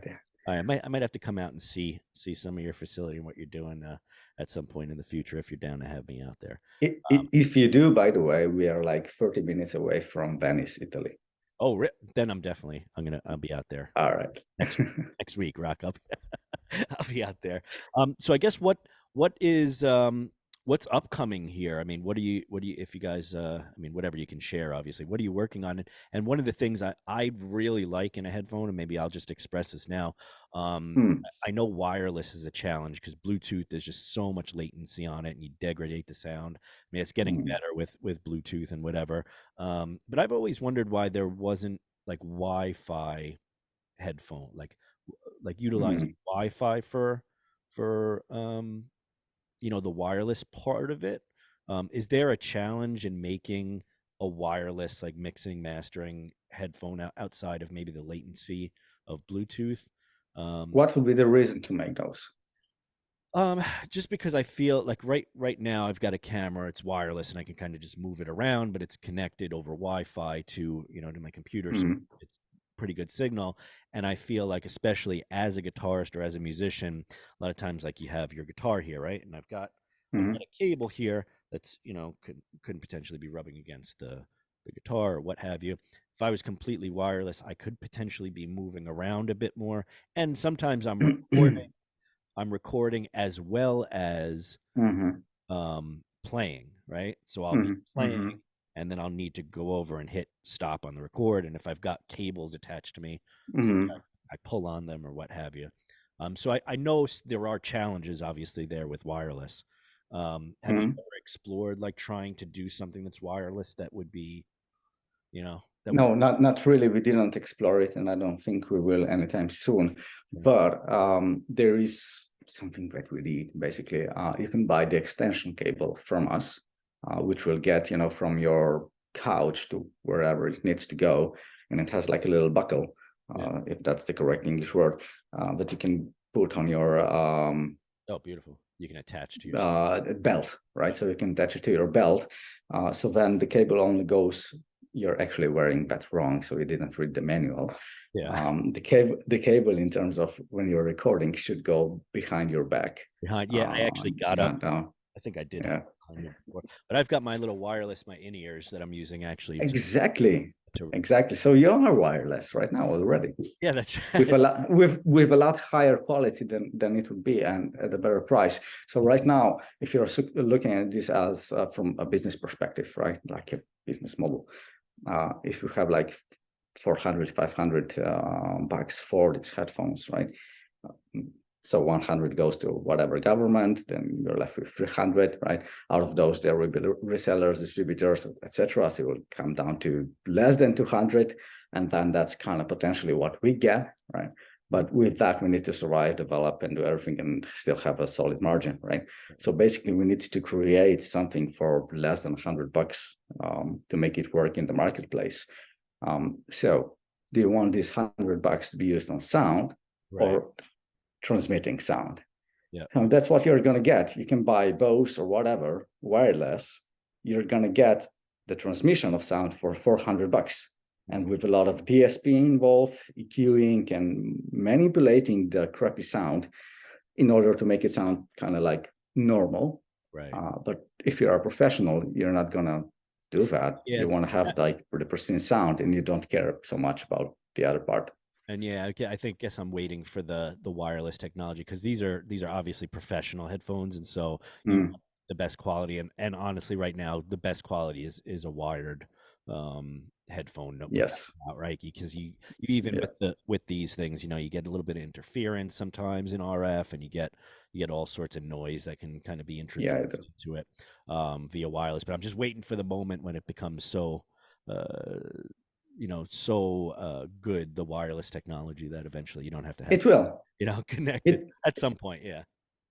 yeah. I might have to come out and see some of your facility and what you're doing at some point in the future, if you're down to have me out there. If you do, by the way, we are like 30 minutes away from Venice, Italy. Oh, then I'll be out there. All right. next week, Rok. I'll be out there. So I guess what is what's upcoming here? I mean, what do you, if you guys, I mean, whatever you can share, obviously, what are you working on? And one of the things I really like in a headphone, and maybe I'll just express this now. I know wireless is a challenge because Bluetooth, there's just so much latency on it and you degrade the sound. I mean, it's getting better with Bluetooth and whatever. But I've always wondered why there wasn't like Wi-Fi headphone, like utilizing Wi-Fi for the wireless part of it. Is there a challenge in making a wireless, like mixing, mastering headphone outside of maybe the latency of Bluetooth? What would be the reason to make those? Just because I feel like right now I've got a camera, it's wireless, and I can kind of just move it around, but it's connected over Wi-Fi to my computer, so it's pretty good signal. And I feel like, especially as a guitarist or as a musician, a lot of times, like, you have your guitar here, right? And I've got a cable here that's could potentially be rubbing against the guitar or what have you. If I was completely wireless, I could potentially be moving around a bit more. And sometimes I'm recording as well as playing, right? So I'll be playing, and then I'll need to go over and hit stop on the record. And if I've got cables attached to me, I pull on them or what have you. So I know there are challenges, obviously, there with wireless. Have you ever explored like trying to do something that's wireless that would be, No, not really. We didn't explore it, and I don't think we will anytime soon. But there is something that we did. Basically, you can buy the extension cable from us, which will get from your couch to wherever it needs to go, and it has like a little buckle, if that's the correct English word, that you can put on your oh, beautiful. You can attach to your belt, right? So you can attach it to your belt. So then the cable only goes. You're actually wearing that wrong, so you didn't read the manual. Yeah. The cable in terms of when you're recording should go behind your back. Behind, yeah. I actually got up. I think I did. Yeah. But I've got my little wireless, my in-ears that I'm using actually. Exactly. Exactly. So you are wireless right now already. Yeah, that's with a lot higher quality than it would be, and at a better price. So right now, if you're looking at this as from a business perspective, right, like a business model, if you have like 400, 500 bucks for these headphones, right? So 100 goes to whatever government, then you're left with 300, right? Out of those, there will be resellers, distributors, etc. So it will come down to less than 200, and then that's kind of potentially what we get, right? But with that, we need to survive, develop, and do everything, and still have a solid margin, right? So basically, we need to create something for less than 100 bucks to make it work in the marketplace. So, do you want these 100 bucks to be used on sound, or transmitting sound? Yeah, that's what you're going to get. You can buy Bose or whatever wireless. You're going to get the transmission of sound for 400 bucks, and with a lot of DSP involved, EQing and manipulating the crappy sound in order to make it sound kind of like normal. Right. But if you're a professional, you're not going to do that. Yeah, you want to have like the pristine sound, and you don't care so much about the other part. And yeah, I guess I'm waiting for the wireless technology, because these are obviously professional headphones, and so you want the best quality. And honestly, right now, the best quality is a wired headphone. Yes, right, because you even with these things, you get a little bit of interference sometimes in RF, and you get all sorts of noise that can kind of be introduced into it via wireless. But I'm just waiting for the moment when it becomes so good, the wireless technology, that eventually you don't have to have it will connect it at some point. Yeah,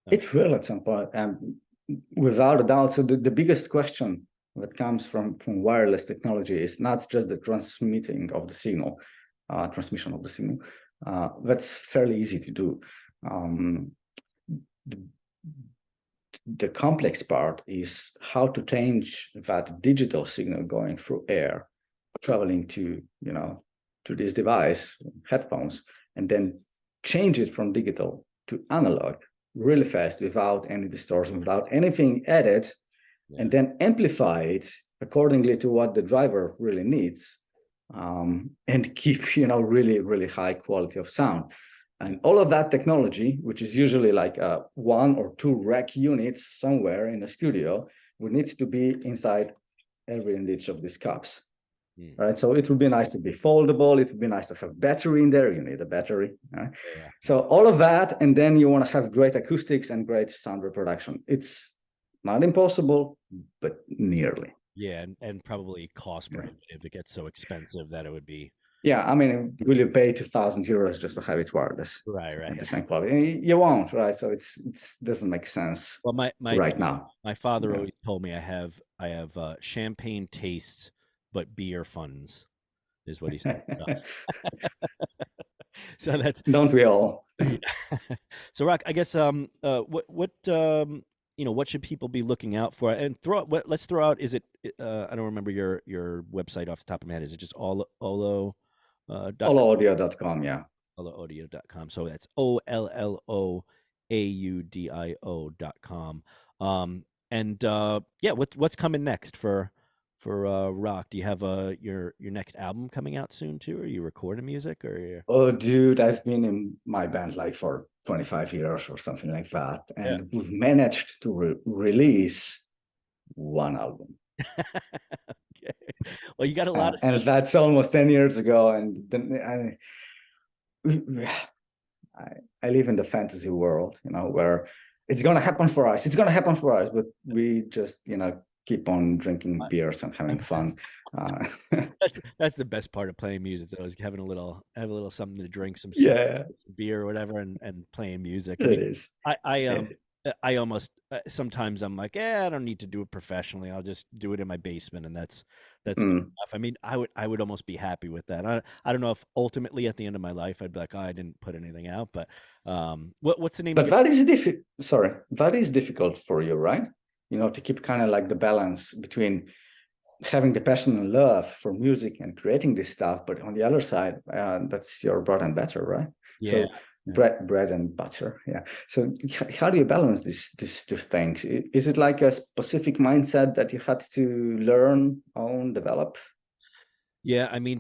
it will at some point, without a doubt. So the biggest question that comes from wireless technology is not just the transmission of the signal. That's fairly easy to do. The complex part is how to change that digital signal going through air, traveling to this device, headphones, and then change it from digital to analog really fast, without any distortion, without anything added, and then amplify it accordingly to what the driver really needs, and keep really, really high quality of sound. And all of that technology, which is usually like 1 or 2 rack units somewhere in a studio, would need to be inside every and each of these cups. Right, so it would be nice to be foldable. It would be nice to have battery in there. You need a battery. Right? Yeah. So all of that, and then you want to have great acoustics and great sound reproduction. It's not impossible, but nearly. Yeah, and probably cost prohibitive. It gets so expensive that it would be. Yeah, I mean, will you pay 2,000 euros just to have it wireless? Right. And the same quality. You won't, right? So it doesn't make sense. Well, my right now. My father always told me I have champagne tastes, but beer funds, is what he said. So that's, don't we all? Yeah. So Rok, I guess what what should people be looking out for? And let's throw out, is it I don't remember your website off the top of my head. Is it just Ollo Olloaudio.com, yeah. Olloaudio.com. So that's OLLOAUDIO.com. And yeah, what's coming next for Rok? Do you have your next album coming out soon too? Are you recording music or? Oh, dude, I've been in my band like for 25 years or something like that, and we've managed to release 1 album. Okay. Well, you got a lot of, and that's almost 10 years ago, and then I live in the fantasy world, where it's gonna happen for us. It's gonna happen for us, but we just keep on drinking beers and having fun. That's the best part of playing music, though, is having a little something to drink, some beer or whatever, and playing music. It is. I almost sometimes I'm like, I don't need to do it professionally. I'll just do it in my basement, and that's good enough. I mean, I would almost be happy with that. I don't know if ultimately at the end of my life I'd be like, I didn't put anything out, but what's the name? But that is difficult. Sorry, that is difficult for you, right? To keep kind of like the balance between having the passion and love for music and creating this stuff, but on the other side, that's your bread and butter, right? Yeah. So bread and butter, yeah. So how do you balance these 2 things? Is it like a specific mindset that you had to learn, own, develop? Yeah, I mean,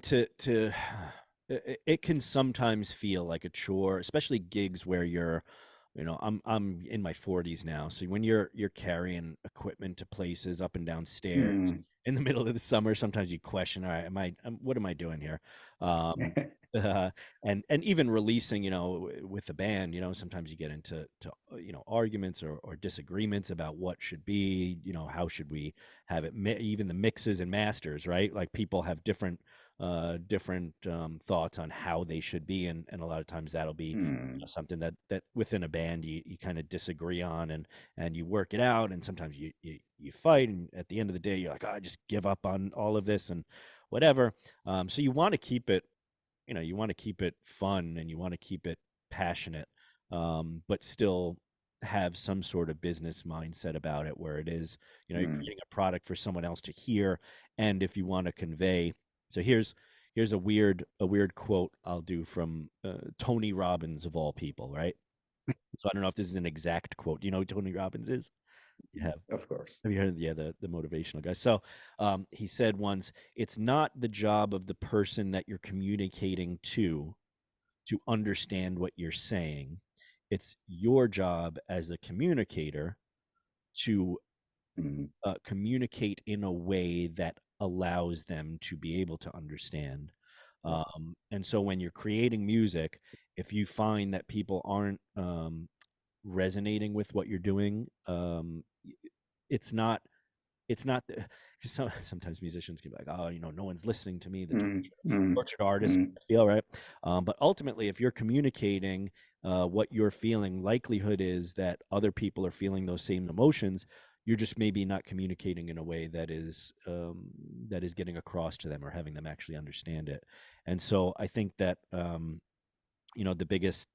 it can sometimes feel like a chore, especially gigs where you're, I'm in my 40s now, so when you're carrying equipment to places up and down stairs in the middle of the summer, sometimes you question, all right, what am I doing here? And even releasing, with the band, sometimes you get into arguments or disagreements about what should be, how should we have it, even the mixes and masters, right? Like people have different thoughts on how they should be, and a lot of times that'll be something that within a band you kind of disagree on, and you work it out, and sometimes you fight, and at the end of the day you're like, I just give up on all of this and whatever. So you want to keep it, you want to keep it fun, and you want to keep it passionate, but still have some sort of business mindset about it, where it is, you're creating a product for someone else to hear, and if you want to convey. So here's a weird quote I'll do from Tony Robbins, of all people, right? So I don't know if this is an exact quote. Do you know who Tony Robbins is? You have, of course. Have you heard? Yeah, the motivational guy. So he said once, it's not the job of the person that you're communicating to understand what you're saying. It's your job as a communicator to communicate in a way that allows them to be able to understand. And so when you're creating music, if you find that people aren't resonating with what you're doing, it's not because sometimes musicians can be like, oh, no one's listening to me, the tortured artist, I feel, right? But ultimately, if you're communicating what you're feeling, likelihood is that other people are feeling those same emotions. You're just maybe not communicating in a way that is getting across to them or having them actually understand it. And so I think that the biggest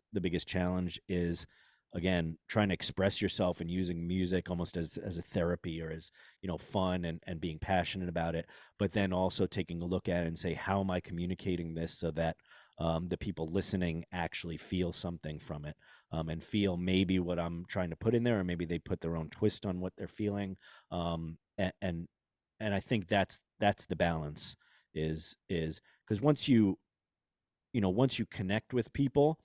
challenge is, again, trying to express yourself and using music almost as a therapy, or as fun, and being passionate about it, but then also taking a look at it and say, how am I communicating this so that the people listening actually feel something from it, and feel maybe what I'm trying to put in there, or maybe they put their own twist on what they're feeling. And I think that's the balance, is because once you connect with people,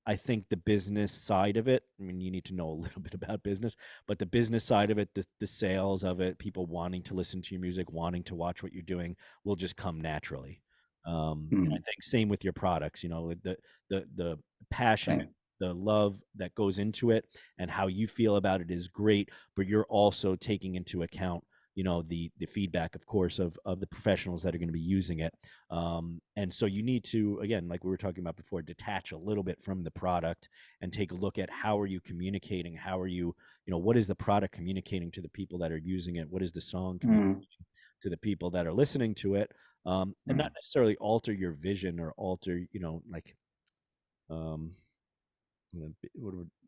I think the business side of it, I mean, you need to know a little bit about business, but the business side of it, the sales of it, people wanting to listen to your music, wanting to watch what you're doing, will just come naturally. And I think same with your products, you know, the passion, Same. the love that goes into it and how you feel about it is great, but you're also taking into account, you know, the feedback, of course, of the professionals that are going to be using it. And so you need to, again, like we were talking about before, detach a little bit from the product and take a look at how are you communicating? How are you, you know, what is the product communicating to the people that are using it? What is the song communicating to the people that are listening to it? And not necessarily alter your vision or alter, you know, like,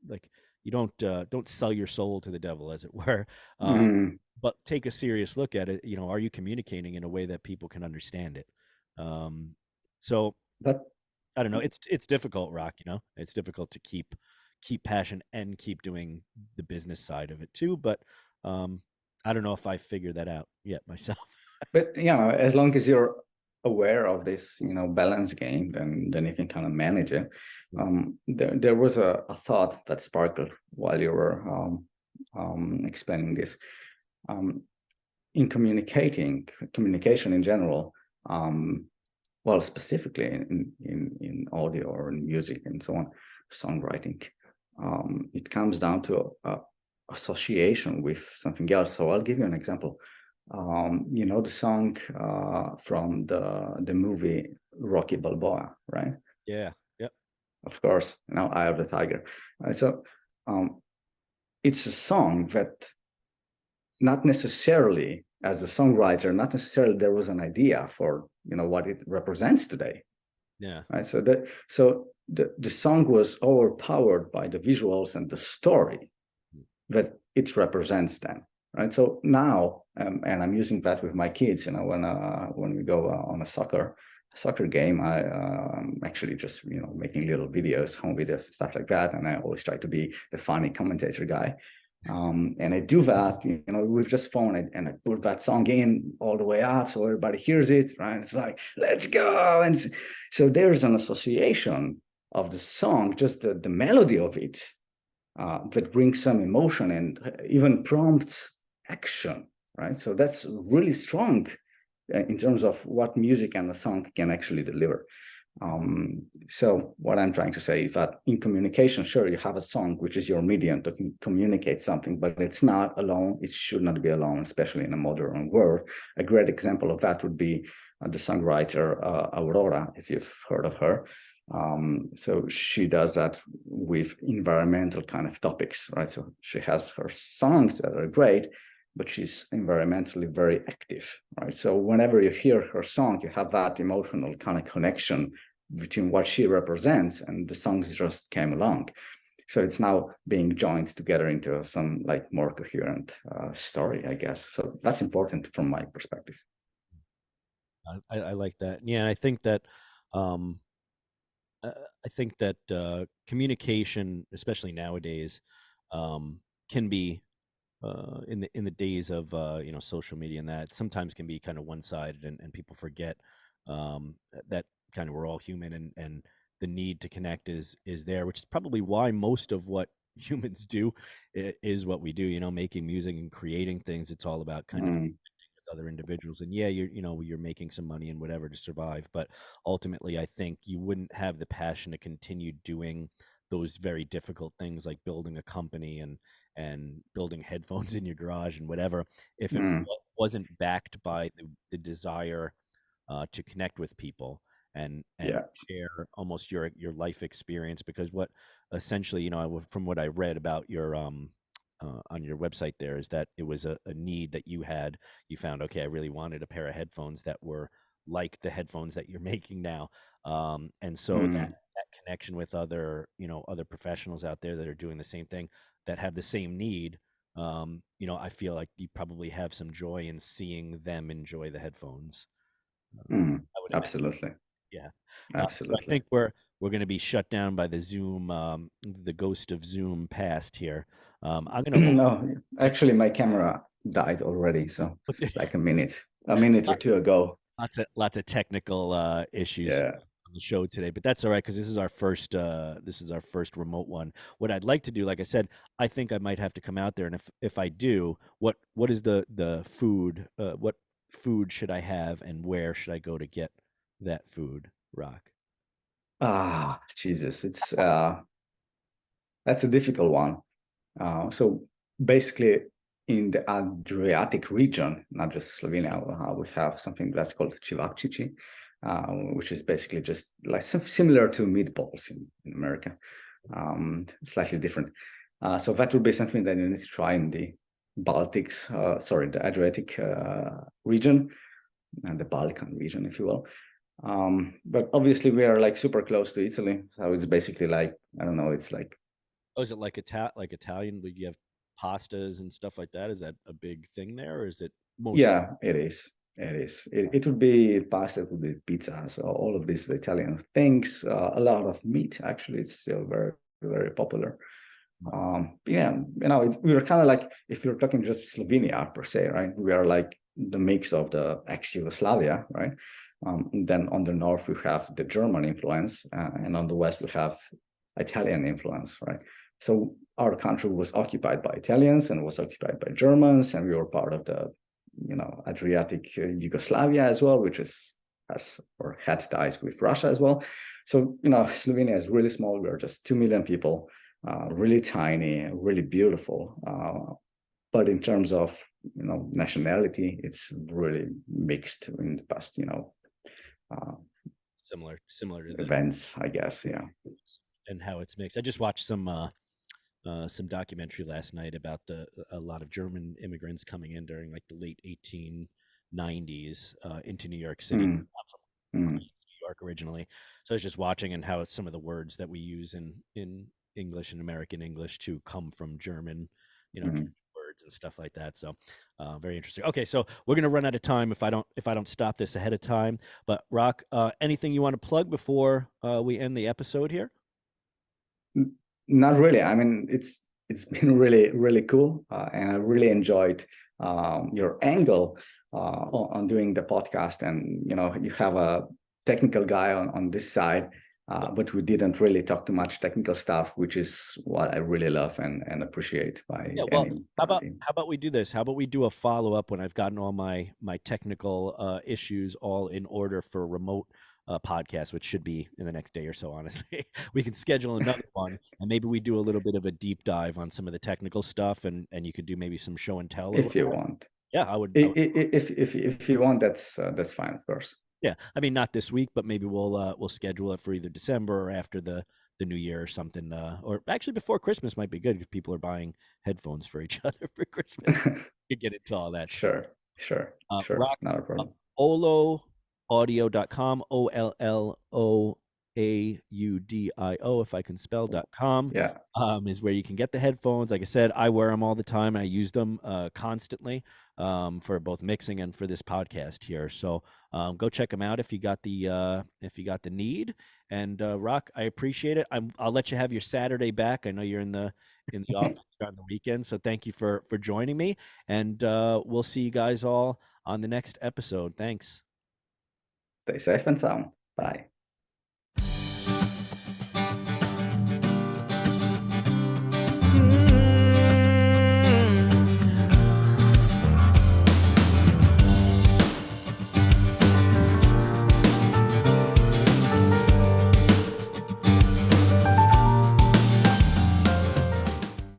like you don't sell your soul to the devil, as it were. But take a serious look at it. You know, are you communicating in a way that people can understand it? So But I don't know. It's difficult, Rok. You know, it's difficult to keep passion and keep doing the business side of it too. But I don't know if I figured that out yet myself. But you know, as long as you're aware of this, you know, balance game, then you can kind of manage it. There was a thought that sparkled while you were explaining this. In communication in general, well, specifically in audio or in music and so on, songwriting, it comes down to association with something else. So I'll give you an example. You know, the song from the movie Rocky Balboa, right? Yeah. Yep. Of course. Now, Eye of the Tiger. So it's a song that not necessarily, as a songwriter, not necessarily there was an idea for, you know, what it represents today. Yeah. Right. So the song was overpowered by the visuals and the story that it represents then. Right. So now, and I'm using that with my kids, you know, when we go on a soccer game, I actually just, you know, making little videos, home videos, stuff like that. And I always try to be the funny commentator guy. And I do that, you know, with just phone and I put that song in all the way up so everybody hears it, right? It's like, let's go. And so there's an association of the song, just the melody of it, that brings some emotion and even prompts action, right? So that's really strong in terms of what music and a song can actually deliver. So what I'm trying to say is that in communication, sure, you have a song, which is your medium to communicate something, but it's not alone. It should not be alone, especially in a modern world. A great example of that would be the songwriter Aurora, if you've heard of her. So she does that with environmental kind of topics, right? So she has her songs that are great, but she's environmentally very active, right? So whenever you hear her song, you have that emotional kind of connection between what she represents and the songs just came along. So it's now being joined together into some like more coherent story, I guess. So that's important from my perspective. I like that. Yeah, and I think that communication, especially nowadays, can be in the days of you know, social media, and that sometimes can be kind of one-sided, and people forget that kind of we're all human, and the need to connect is there, which is probably why most of what humans do is what we do. You know, making music and creating things. It's all about kind of connecting with other individuals, and yeah, you're making some money and whatever to survive, but ultimately, I think you wouldn't have the passion to continue doing those very difficult things like building a company and building headphones in your garage and whatever, if it wasn't backed by the desire to connect with people and share almost your life experience. Because what essentially, you know, from what I read about your on your website there, is that it was a need that you had. You found, okay, I really wanted a pair of headphones that were like the headphones that you're making now, and so that connection with other, you know, other professionals out there that are doing the same thing, that have the same need, you know, I feel like you probably have some joy in seeing them enjoy the headphones. I would imagine. Absolutely. Yeah. Absolutely. I think we're going to be shut down by the Zoom, the ghost of Zoom passed here. I'm going to no, actually my camera died already, so like a minute or two ago. Lots of technical issues. Yeah. on the show today, but that's all right because this is our first remote one. What I'd like to do, like I said, I think I might have to come out there, and if I do, what is the food? What food should I have, and where should I go to get that food, Rock? Ah, Jesus, it's that's a difficult one. So basically, in the Adriatic region, not just Slovenia, we have something that's called Ćevapčići, which is basically just like similar to meatballs in America, slightly different. So that would be something that you need to try in the Baltics, the Adriatic region, and the Balkan region, if you will. But obviously we are like super close to Italy, so it's basically like, I don't know, it's like, Oh, is it like Italian? Like you have pastas and stuff like that? Is that a big thing there, or is it mostly? yeah, it is. It is. It would be pasta, it would be pizza. So all of these Italian things, a lot of meat. Actually, it's still very, very popular. Yeah, we were kind of like, if you're talking just Slovenia per se, right? We are like the mix of the ex-Yugoslavia, right? And then on the north we have the German influence, and on the west we have Italian influence, right? So our country was occupied by Italians and was occupied by Germans, and we were part of the, Adriatic Yugoslavia as well, which had ties with Russia as well. So, Slovenia is really small. We're just 2 million people, really tiny, really beautiful. But in terms of, nationality, it's really mixed in the past, Similar to the events, I guess. Yeah. and how it's mixed. I just watched some documentary last night about a lot of German immigrants coming in during like the late 1890s into New York City. Mm. I'm from Queens, New York originally, so I was just watching and how some of the words that we use in English and American English to come from German, words and stuff like that. So very interesting. Okay, so we're gonna run out of time if I don't stop this ahead of time. But Rok, anything you want to plug before we end the episode here? Not really. I mean, it's been really, really cool, and I really enjoyed your angle on doing the podcast. And you have a technical guy on this side, but we didn't really talk too much technical stuff, which is what I really love and appreciate. Yeah, well, how about we do this? How about we do a follow up when I've gotten all my technical issues all in order for remote podcast, which should be in the next day or so. Honestly, we can schedule another one, and maybe we do a little bit of a deep dive on some of the technical stuff, and you could do maybe some show and tell if you want. Yeah, I would. If you want, that's fine, of course. Yeah, I mean, not this week, but maybe we'll schedule it for either December or after the new year or something, or actually before Christmas might be good because people are buying headphones for each other for Christmas. You get into all that. Sure. Rok, not a problem. OlloAudio.com, OLLOAUDIO, if I can spell.com. Yeah. Is where you can get the headphones. Like I said, I wear them all the time. I use them constantly for both mixing and for this podcast here. So go check them out if you got the need. And Rok, I appreciate it. I'll let you have your Saturday back. I know you're in the office on the weekend, so thank you for joining me. And we'll see you guys all on the next episode. Thanks. Stay safe and sound. Bye.